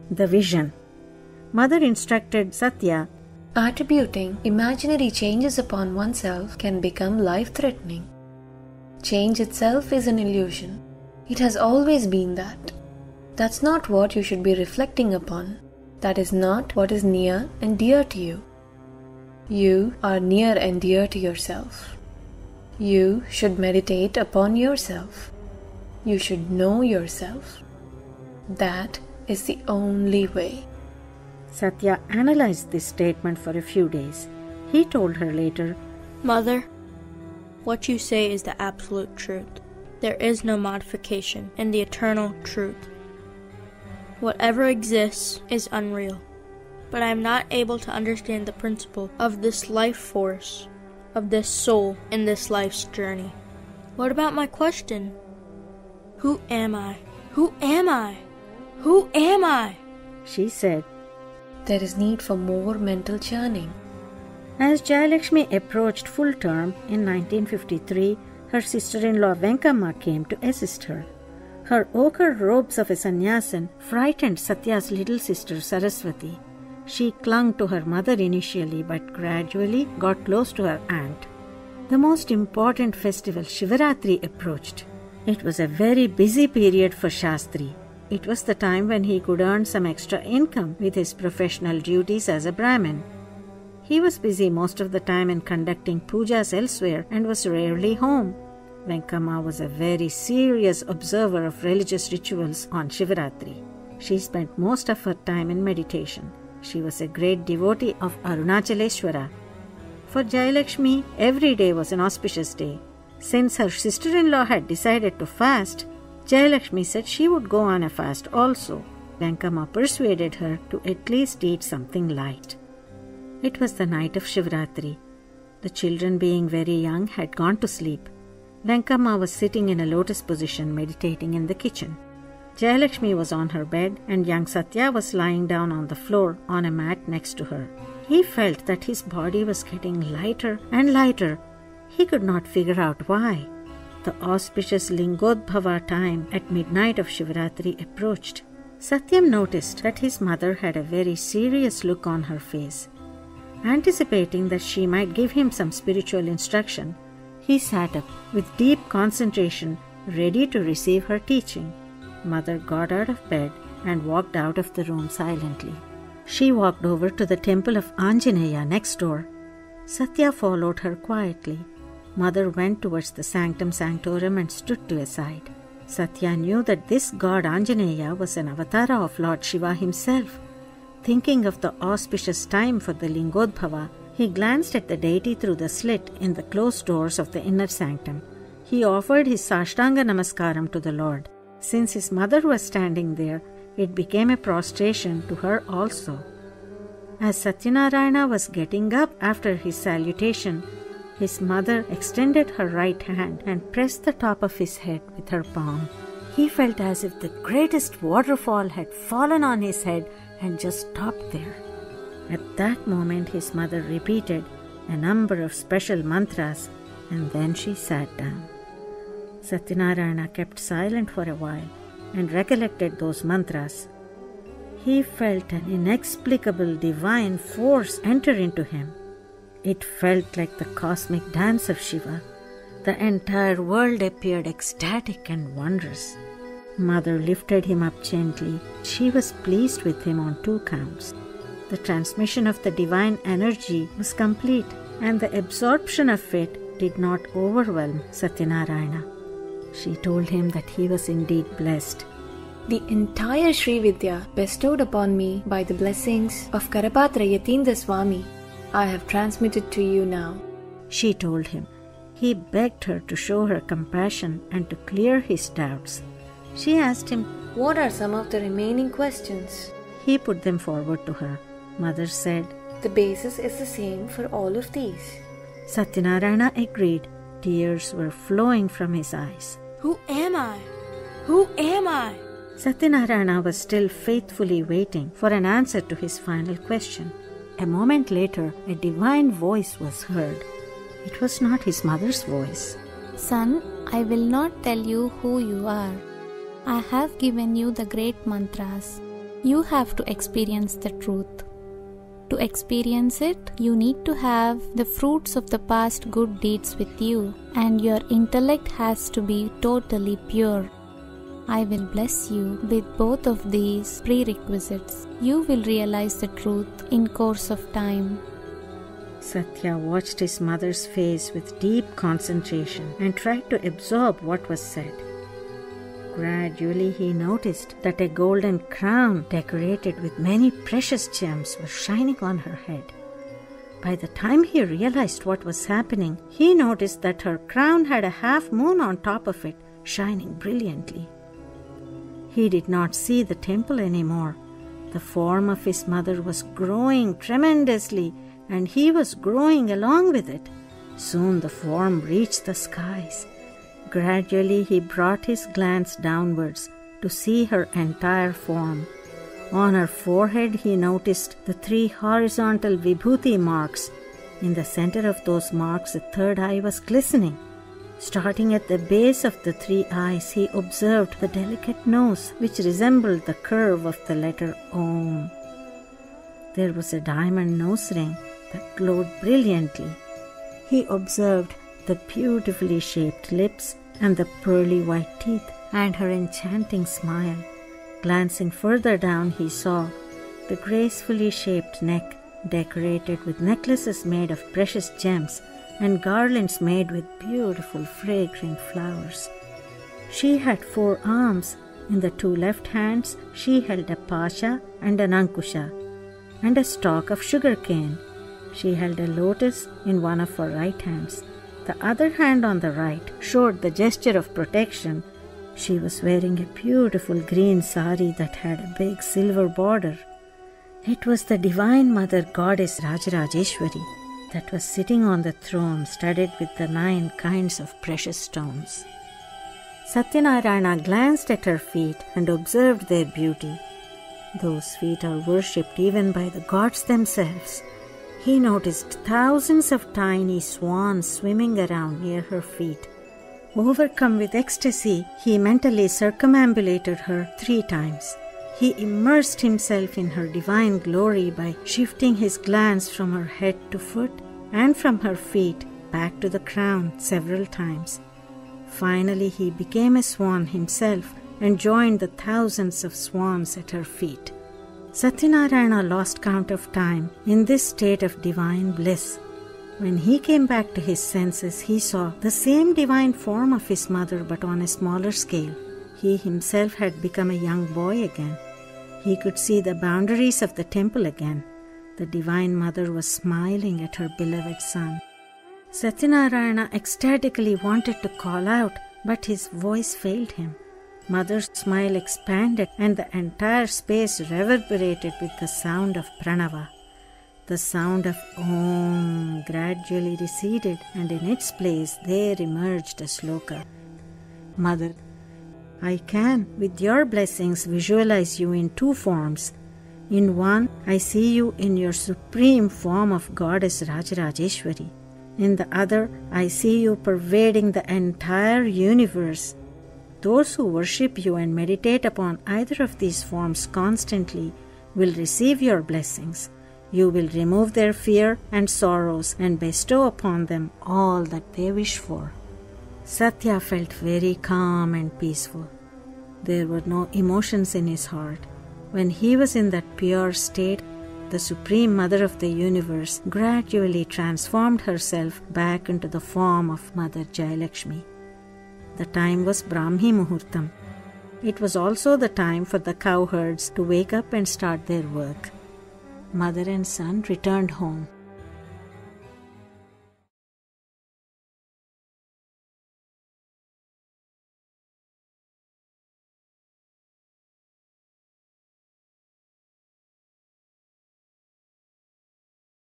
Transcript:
The vision. Mother instructed Satya, attributing imaginary changes upon oneself can become life-threatening. Change itself is an illusion. It has always been that. That's not what you should be reflecting upon. That is not what is near and dear to you. You are near and dear to yourself. You should meditate upon yourself. You should know yourself. That is the only way. Satya analyzed this statement for a few days. He told her later, Mother, what you say is the absolute truth. There is no modification in the eternal truth. Whatever exists is unreal, but I am not able to understand the principle of this life force, of this soul in this life's journey. What about my question? Who am I? Who am I? Who am I? She said, there is need for more mental churning. As Jayalakshmi approached full term in 1953, her sister-in-law Venkama came to assist her. Her ochre robes of a sannyasin frightened Satya's little sister Saraswati. She clung to her mother initially but gradually got close to her aunt. The most important festival, Shivaratri, approached. It was a very busy period for Shastri. It was the time when he could earn some extra income with his professional duties as a Brahmin. He was busy most of the time in conducting pujas elsewhere and was rarely home. Venkama was a very serious observer of religious rituals on Shivaratri. She spent most of her time in meditation. She was a great devotee of Arunachaleshwara. For Jayalakshmi, every day was an auspicious day. Since her sister-in-law had decided to fast, Jayalakshmi said she would go on a fast also. Venkama persuaded her to at least eat something light. It was the night of Shivaratri. The children, being very young, had gone to sleep. Venkama was sitting in a lotus position meditating in the kitchen. Jayalakshmi was on her bed and young Satya was lying down on the floor on a mat next to her. He felt that his body was getting lighter and lighter. He could not figure out why. The auspicious Lingodbhava time at midnight of Shivaratri approached. Satyam noticed that his mother had a very serious look on her face. Anticipating that she might give him some spiritual instruction, he sat up with deep concentration, ready to receive her teaching. Mother got out of bed and walked out of the room silently. She walked over to the temple of Anjaneya next door. Satya followed her quietly. Mother went towards the sanctum sanctorum and stood to a side. Satya knew that this god Anjaneya was an avatar of Lord Shiva himself. Thinking of the auspicious time for the Lingodbhava, he glanced at the deity through the slit in the closed doors of the inner sanctum. He offered his Sashtanga Namaskaram to the Lord. Since his mother was standing there, it became a prostration to her also. As Satyanarayana was getting up after his salutation, his mother extended her right hand and pressed the top of his head with her palm. He felt as if the greatest waterfall had fallen on his head and just stopped there. At that moment, his mother repeated a number of special mantras and then she sat down. Satyanarayana kept silent for a while and recollected those mantras. He felt an inexplicable divine force enter into him. It felt like the cosmic dance of Shiva. The entire world appeared ecstatic and wondrous. Mother lifted him up gently. She was pleased with him on 2 counts. The transmission of the divine energy was complete, and the absorption of it did not overwhelm Satyanarayana. She told him that he was indeed blessed. The entire Sri Vidya bestowed upon me by the blessings of Karapatrayatindra Swami, I have transmitted to you now. She told him. He begged her to show her compassion and to clear his doubts. She asked him, what are some of the remaining questions? He put them forward to her. Mother said, the basis is the same for all of these. Satyanarayana agreed. Tears were flowing from his eyes. Who am I? Who am I? Satyanarayana was still faithfully waiting for an answer to his final question. A moment later, a divine voice was heard. It was not his mother's voice. Son, I will not tell you who you are. I have given you the great mantras. You have to experience the truth. To experience it, you need to have the fruits of the past good deeds with you, and your intellect has to be totally pure. I will bless you with both of these prerequisites. You will realize the truth in course of time. Satya watched his mother's face with deep concentration and tried to absorb what was said. Gradually he noticed that a golden crown decorated with many precious gems was shining on her head. By the time he realized what was happening, he noticed that her crown had a half moon on top of it, shining brilliantly. He did not see the temple anymore. The form of his mother was growing tremendously, and he was growing along with it. Soon the form reached the skies. Gradually he brought his glance downwards to see her entire form. On her forehead he noticed the 3 horizontal vibhuti marks. In the center of those marks the third eye was glistening. Starting at the base of the 3 eyes, he observed the delicate nose which resembled the curve of the letter Om. There was a diamond nose ring that glowed brilliantly. He observed the beautifully shaped lips and the pearly white teeth and her enchanting smile. Glancing further down, he saw the gracefully shaped neck decorated with necklaces made of precious gems and garlands made with beautiful fragrant flowers. She had 4 arms. In the 2 left hands she held a pasha and an ankusha and a stalk of sugar cane. She held a lotus in one of her right hands. The other hand on the right showed the gesture of protection. She was wearing a beautiful green sari that had a big silver border. It was the Divine Mother Goddess Rajarajeshwari that was sitting on the throne studded with the 9 kinds of precious stones. Satyanarayana glanced at her feet and observed their beauty. Those feet are worshipped even by the gods themselves. He noticed thousands of tiny swans swimming around near her feet. Overcome with ecstasy, he mentally circumambulated her 3 times. He immersed himself in her divine glory by shifting his glance from her head to foot and from her feet back to the crown several times. Finally, he became a swan himself and joined the thousands of swans at her feet. Satyanarayana lost count of time in this state of divine bliss. When he came back to his senses, he saw the same divine form of his mother but on a smaller scale. He himself had become a young boy again. He could see the boundaries of the temple again. The Divine Mother was smiling at her beloved son. Satyanarayana ecstatically wanted to call out, but his voice failed him. Mother's smile expanded and the entire space reverberated with the sound of pranava. The sound of Om gradually receded, and in its place there emerged a sloka. Mother, I can, with your blessings, visualize you in 2 forms. In one, I see you in your supreme form of Goddess Rajarajeshwari. In the other, I see you pervading the entire universe. Those who worship you and meditate upon either of these forms constantly will receive your blessings. You will remove their fear and sorrows and bestow upon them all that they wish for. Satya felt very calm and peaceful. There were no emotions in his heart. When he was in that pure state, the Supreme Mother of the Universe gradually transformed herself back into the form of Mother Jayalakshmi. The time was Brahmi Muhurtam. It was also the time for the cowherds to wake up and start their work. Mother and son returned home.